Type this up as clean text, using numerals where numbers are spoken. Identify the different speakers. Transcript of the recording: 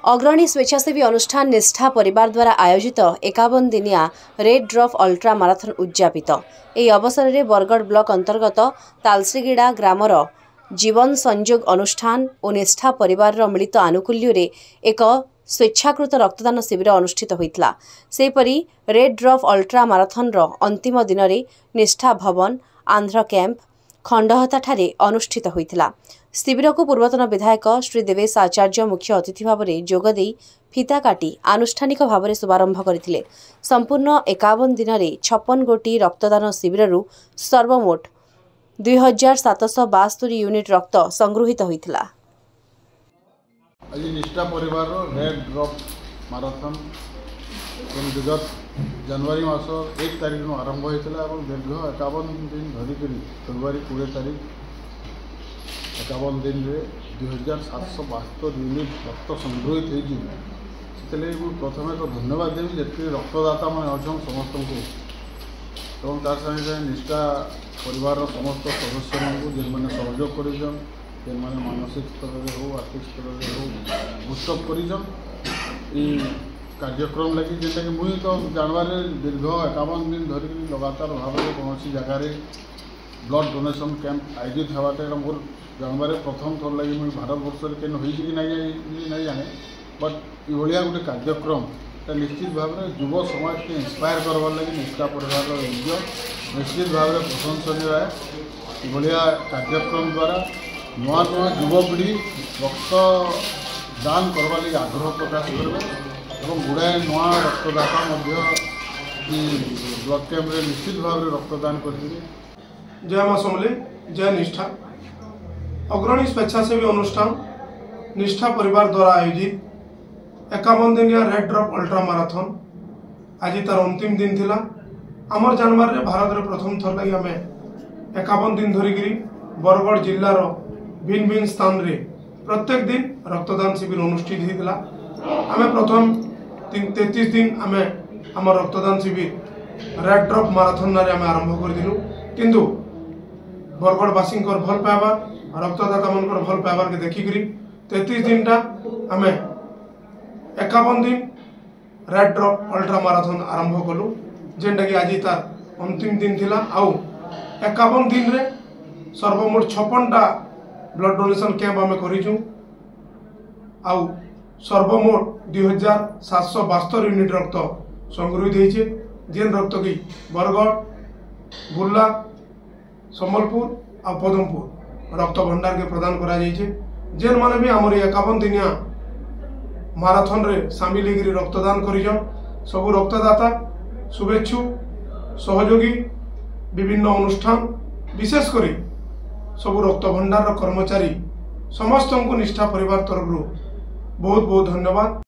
Speaker 1: अग्रणी स्वेच्छासेवी अनुष्ठान निष्ठा परिवार द्वारा आयोजित 51 दिनिया रेड ड्रॉप अल्ट्रा माराथन उद्यापित। ଏହି ଅବସରରେ ବରଗଡ଼ ବ୍ଲକ ଅନ୍ତର୍ଗତ ତାଲଶ୍ରୀଗିଡ଼ା ଗ୍ରାମର ଜୀବନ ସଂଯୋଗ ଅନୁଷ୍ଠାନ ଓ ନିଷ୍ଠା ପରିବାରର ମିଳିତ ଆନୁକୂଲ୍ୟରେ ଏକ ସ୍ୱେଚ୍ଛାକୃତ ରକ୍ତଦାନ ଶିବିର ଅନୁଷ୍ଠିତ ହୋଇଥିଲା। ସେହିପରି ରେଡ୍ ଡ୍ରପ୍ ଅଲ୍ଟ୍ରା ମାରାଥନର ଅନ୍ତିମ ଦିନରେ ନିଷ୍ଠା ଭବନ ଆନ୍ଧ୍ର କ୍ୟାମ୍ପ ଖଣ୍ଡହତାଠାରେ ଅନୁଷ୍ଠିତ ହୋଇଥିଲା। ଶିବିରକୁ ପୂର୍ବତନ ବିଧାୟକ ଶ୍ରୀ ଦେବେଶ ଆଚାର୍ଯ୍ୟ ମୁଖ୍ୟ ଅତିଥି ଭାବରେ ଯୋଗଦେଇ ଫିତା କାଟି ଆନୁଷ୍ଠାନିକ ଭାବରେ ଶୁଭାରମ୍ଭ କରିଥିଲେ। ସମ୍ପୂର୍ଣ୍ଣ 51 ଦିନରେ 56 ଗୋଟି ରକ୍ତଦାନ ଶିବିରରୁ ସର୍ବମୋଟ 2772 ୟୁନିଟ୍ ରକ୍ତ ସଂଗୃହୀତ ହୋଇଥିଲା।
Speaker 2: आज निष्ठा परिवार रेड ड्रॉप माराथन विगत जनवरी मास 1 तारिख आरंभ होता है। दीर्घ 51 दिन धरिक फेब्रुआरी 20 तारिख 51 दिन में 2772 यूनिट रक्त संग्रहित हो। प्रथम तो धन्यवाद देवी जी रक्तदाता मैंने अच्छा समस्त को तार संगे निष्ठा परिवार समस्त सदस्य जो मैंने सहयोग कर मानसिक स्तर में हो आर्थिक स्तर में हो बुस्टअप कर कार्यक्रम लगी जेटा कि मुझे तो जानवर दीर्घ 51 दिन धरिक लगातार भाव में कौन जगार ब्लड डोनेशन कैंप आयोजित होवाटा मोर जानवर प्रथम थर लगी मुझे भारत वर्ष के नहीं जाने बट ये गोटे कार्यक्रम निश्चित भाव में युव समाज के इंस्पायर करवार लगी निष्ठा परिवार उद्योग निश्चित भाव में प्रशंसनीय है। ये कार्यक्रम द्वारा नुआ नुआ युवपीढ़ी रक्तदान करवा लगी आग्रह प्रकाश करेंगे और गुड़ाए नुआ रक्तदाता ब्लड कैंप निश्चित भाव में रक्तदान करेंगे।
Speaker 3: जय मां समले जय निष्ठा अग्रणी स्वेच्छासेवी अनुष्ठान निष्ठा परिवार द्वारा आयोजित 51 दिनिया रेड ड्रॉप अल्ट्रा माराथन आज तार अंतिम दिन थिला। आमर जानवर भारत में प्रथम थर लगी आम 51 दिन धरिक बरगड़ जिलार भिन्न भिन्न स्थान रे प्रत्येक दिन रक्तदान शिविर अनुष्ठित होता। आम प्रथम 33 दिन आम आम रक्तदान शिविर रेड ड्रॉप माराथन आम आरंभ करूँ किंतु बरगड़वासी भल पाइबार रक्तदाता मन भल पाइबार के देखिक 33 दिन टा आम 51 दिन रेड ड्रॉप अल्ट्रा माराथन आरंभ कलु जेनटा कि आज तार अंतिम दिन थिला। आउ 51 दिन रे सर्वमोट 56टा ब्लड डोनेशन कैंप आम करूँ आउ सर्वमोट 2772 यूनिट रक्त संग्रहित होइछे जेन रक्त की बरगड़ बुर्ला सम्बलपुर आ पदमपुर रक्त भंडार के प्रदान करा जाइछे। जेन माने भी आमर 51 दिनिया माराथन रे सामिल होकर रक्तदान करिजन सबु रक्तदाता शुभेच्छु सहयोगी विभिन्न अनुष्ठान विशेषकर सबु रक्त भंडार कर्मचारी समस्त को निष्ठा परिवार तरफ बहुत बहुत धन्यवाद।